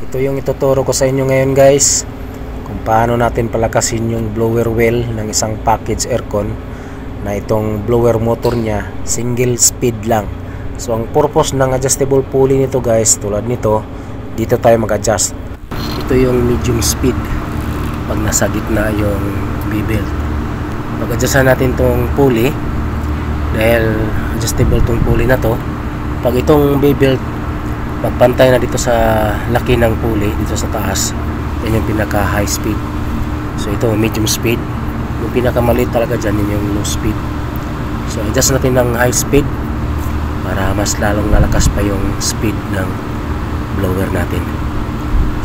Ito yung ituturo ko sa inyo ngayon guys, kung paano natin palakasin yung blower well ng isang package aircon na itong blower motor niya single speed lang. So ang purpose ng adjustable pulley nito guys, tulad nito, dito tayo mag-adjust. Ito yung medium speed pag nasa gitna yung B-belt. Pag-adjustan natin tong pulley, dahil adjustable tong pulley na to, pag itong B-belt magpantay na dito sa laki ng pulley dito sa taas, yan yung pinaka high speed. So ito medium speed, yung pinaka maliit talaga dyan yun yung low speed. So adjust natin ng high speed para mas lalong lalakas pa yung speed ng blower natin.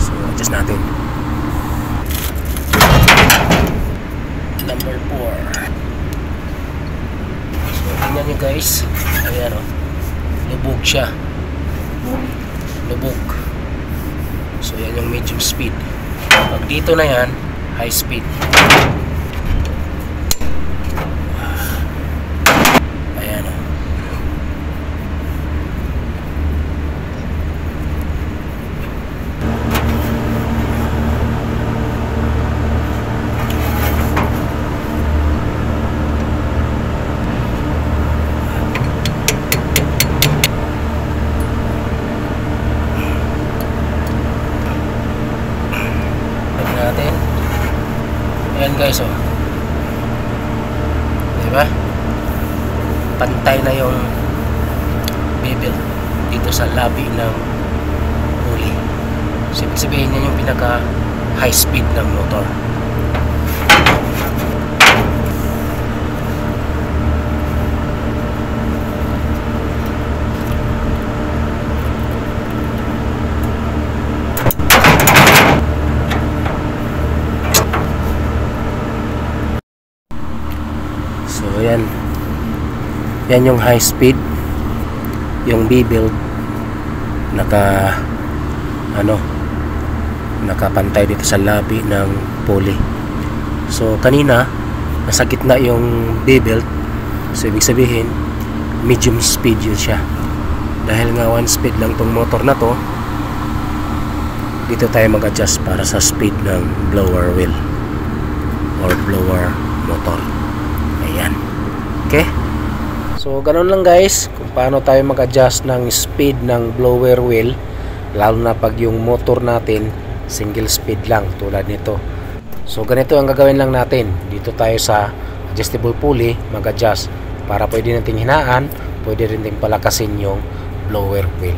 So adjust natin. Number 4. So tingnan nyo guys, ayan o, lubog siya, lubog. So yan yung medium speed. Pag dito na yan, high speed. Ayan o. Natin. Ayan guys, oh. Diba? Pantay na yung B-belt dito sa labi ng pulley. So, sabihin niya yung pinaka high speed ng motor. So yan, yan yung high speed, yung B-belt nakapantay dito sa labi ng pulley. So kanina nasa gitna yung B-belt, so ibig sabihin medium speed yun siya. Dahil nga 1 speed lang tong motor na to, dito tayo mag-adjust para sa speed ng blower wheel or blower motor. Ayan. Okay? So, ganun lang guys kung paano tayo mag-adjust ng speed ng blower wheel, lalo na pag yung motor natin single speed lang tulad nito. So, ganito ang gagawin lang natin. Dito tayo sa adjustable pulley mag-adjust para pwede nating hinaan, pwede rin din palakasin yung blower wheel.